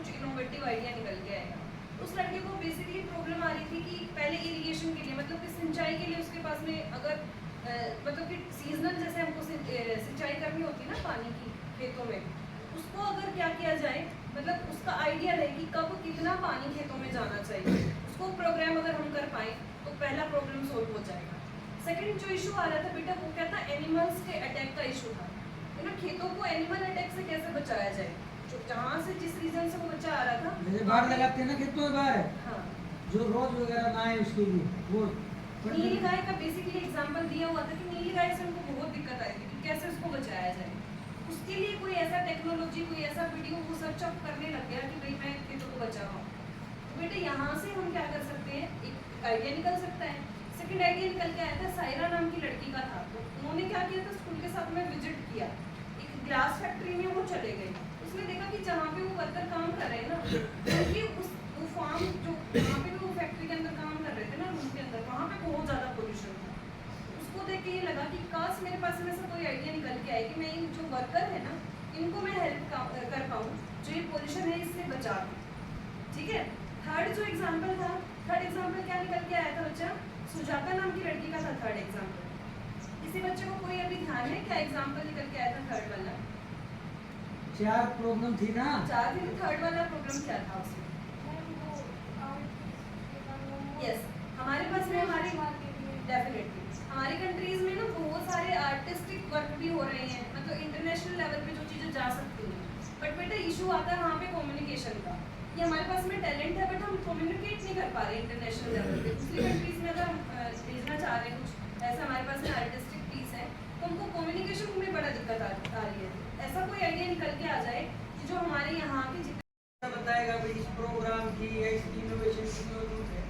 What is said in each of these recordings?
कुछ innovative idea निकल के आएगा। उस लड़के को बेसिकली प्रॉब्लम आ रही थी कि पहले इरिगेशन के लिए, मतलब कि सिंचाई के लिए उसके पास में अगर मतलब कि सीजनल जैसे हमको सिंचाई करनी होती है ना पानी की खेतों में, उसको अगर क्या किया जाए, मतलब उसका आइडिया रहे कि कब कितना पानी खेतों में जाना चाहिए, उसको प्रोग्राम अगर हम कर पाए तो पहला प्रॉब्लम सोल्व हो जाएगा। सेकंड जो इशू आ रहा था बेटा वो क्या था, एनिमल्स के अटैक का इशू था, है ना। खेतों को एनिमल अटैक से कैसे बचाया जाए, जहाँ से जिस रीजन से वो बच्चा आ रहा था, जैसे बाढ़ लगाते हैं ना खेतों में बाहर, हाँ, जो रोज वगैरह ना आए उसके लिए वो नीली गाय का बेसिकली एग्जांपल दिया हुआ था कि नीली गाय से उनको बहुत दिक्कत आई थी कि कैसे उसको बचाया जाए। उसके लिए कोई ऐसा टेक्नोलॉजी, कोई ऐसा वीडियो वो सर्च अप करने लग गया कि भाई मैं खेतों को बचा रहा हूँ। तो बेटे यहाँ से हम क्या कर सकते हैं, एक आइडिया निकल सकता है। सेकंड आइडिया निकल के आया था, सायरा नाम की लड़की का था, तो उन्होंने क्या किया था, स्कूल के साथ में विजिट किया, एक ग्लास फैक्ट्री में वो चले गए। उसने देखा कि जहाँ पे वो वर्कर काम कर रहे हैं ना, क्योंकि वो फार्म जो जहाँ पे वो फैक्ट्री के अंदर काम कर रहे थे ना, रूम के अंदर, वहाँ पे बहुत ज़्यादा पोल्यूशन था। उसको देख के ये लगा कि काश मेरे पास में ऐसा कोई आइडिया निकल के आए कि मैं इन जो वर्कर है ना, इनको मैं हेल्प कर पाऊँ, जो ये पोल्यूशन है इससे बचा दूँ। ठीक है। थर्ड जो एग्जाम्पल था, थर्ड एग्जाम्पल क्या निकल के आया था बच्चा, सुजाता नाम की लड़की का था थर्ड एग्जाम्पल। किसी बच्चे को कोई अभी ध्यान है क्या एग्जाम्पल निकल के आया था थर्ड वाला? 4 प्रॉब्लम थी ना, 4 थी। थर्ड वाला प्रॉब्लम क्या था उसमें? यस, हमारे पास में हमारी डेफिनेटली हमारी कंट्रीज में ना बहुत सारे आर्टिस्टिक वर्क भी हो रहे हैं, मतलब इंटरनेशनल लेवल पे जो चीज़ें जा सकती हैं, बट बेटा इशू आता है वहाँ पे कम्युनिकेशन का। ये हमारे पास में टैलेंट है बट हम कम्युनिकेट नहीं कर पा रहे इंटरनेशनल लेवल पे। दूसरी कंट्रीज में अगर हम भेजना चाह रहे हैं कुछ ऐसा, हमारे पास में आर्टिस्टिक पीस है, तो हमको कम्युनिकेशन में बड़ा दिक्कत आ रही है। ऐसा कोई आइडिया निकल के आ जाए कि जो हमारे यहाँ के जितने बताएगा भाई इस प्रोग्राम की या इस इनोवेशन की जरूरत है।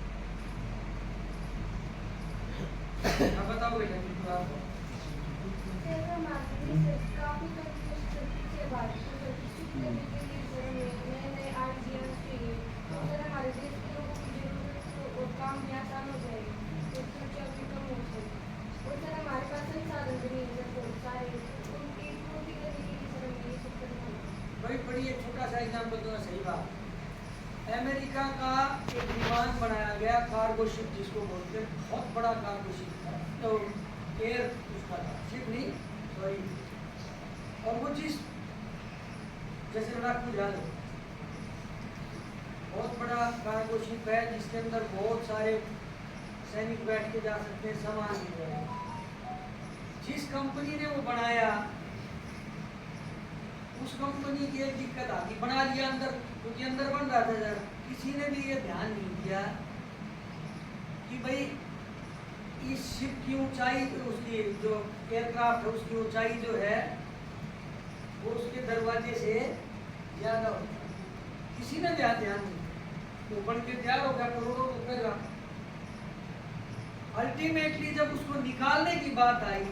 अब बताओ बेटा बिल्कुल आपको। काफी से बात हमारे देश के लोगों की जरूरत और काम भी आसान हो जाएगा, तो खर्चा भी कम हो जाएगा। और सर हमारे पास संसाधन भी नहीं है, बहुत सारे उनकी पूर्ति करने के लिए सर हमें ये सब करना होगा। भाई पढ़िए, छोटा सा एग्जाम्पल दूंगा, सही बात। अमेरिका का एक विमान बनाया गया, कार्गो शिप जिसको बोलते हैं, बहुत बड़ा कार्गो शिप था, तो एयर उसका था, शिप नहीं सॉरी। और वो चीज जैसे लड़ाकू जहाज, बहुत बड़ा कार्गो शिप है जिसके अंदर बहुत सारे सैनिक बैठ के जा सकते हैं, सामान भी है। जिस कंपनी ने वो बनाया उस कंपनी की एक दिक्कत आ गई, बना लिया अंदर, क्योंकि अंदर बन रहा था जरा, किसी ने भी ये ध्यान नहीं दिया कि भाई इस शिप की ऊंचाई, उसकी जो एयरक्राफ्ट है उसकी ऊंचाई जो है वो उसके दरवाजे से ज्यादा होता है। किसी ने ध्यान नहीं, वो बन के तैयार हो गया, करोड़ों रुपए का। अल्टीमेटली जब उसको निकालने की बात आई,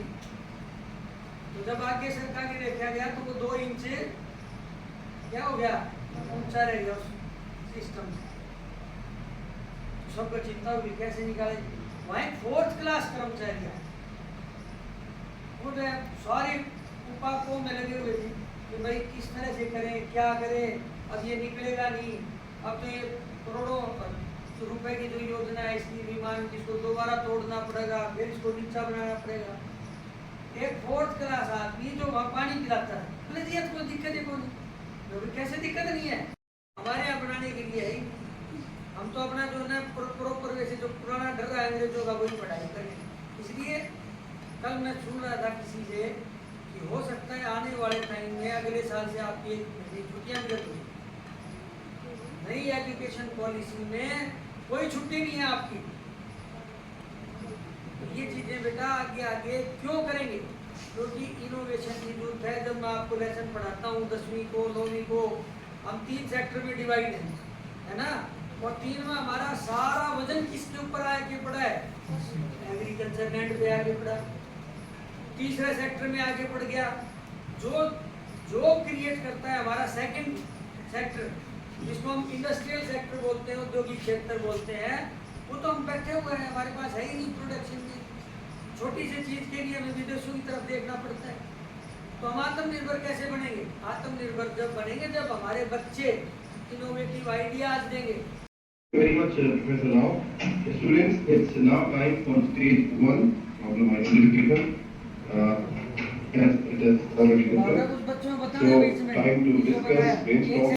तो जब आगे सरकार ने देखा गया तो वो 2 इंच क्या हो गया, ऊंचा रह गया उस सिस्टम से। तो सबको चिंता हुई कैसे निकाले। वहाँ 4th क्लास कर्मचारी है, वो सारे उपाकों में लगे हुए थे कि भाई किस तरह से करें, क्या करें, अब ये निकलेगा नहीं, अब तो ये करोड़ों रुपए की जो योजना है इसकी विमान, जिसको दोबारा तोड़ना पड़ेगा, फिर इसको नीचा बनाना पड़ेगा। एक 4th क्लास आदमी जो वहाँ पानी पिलाता है, बोले जी कोई दिक्कत है कौन, कैसे दिक्कत नहीं है, हमारे यहाँ बनाने के लिए है, हम तो अपना जो है प्रॉपर वैसे जो पुराना डर रहा है अंग्रेजों का वही पढ़ाई करें। इसलिए कल मैं सुन रहा था किसी से कि हो सकता है आने वाले टाइम में अगले साल से आपकी 1 महीने छुट्टियाँ मिल रही, नई एजुकेशन पॉलिसी में कोई छुट्टी नहीं है आपकी। तो ये चीजें बेटा आगे आगे क्यों करेंगे, क्योंकि इनोवेशन की जरूरत है। जब मैं आपको लेसन पढ़ाता हूँ 10वीं को 9वीं को, हम 3 सेक्टर में डिवाइड है ना, और 3 में हमारा सारा वजन किसके ऊपर आके पड़ा है, एग्रीकल्चर लैंड पे आगे पड़ा। तीसरे सेक्टर में आगे बढ़ गया, जो जॉब क्रिएट करता है हमारा सेकंड सेक्टर, जिसको हम इंडस्ट्रियल सेक्टर बोलते हैं, औद्योगिक क्षेत्र बोलते हैं, वो तो हम बैठे हुए हैं, हमारे पास है ही नहीं प्रोडक्शन की। छोटी सी चीज के लिए हमें विदेशों की तरफ देखना पड़ता है। तो हम आत्मनिर्भर कैसे बनेंगे, आत्मनिर्भर जब बनेंगे जब हमारे बच्चे इनोवेटिव आइडियाज देंगे। Very much, Professor Rao. Students, it's now time for stage 1 of the identification. As it is already अगर discussed. कुछ बच्चों को So, बताना बीच में time to discuss based on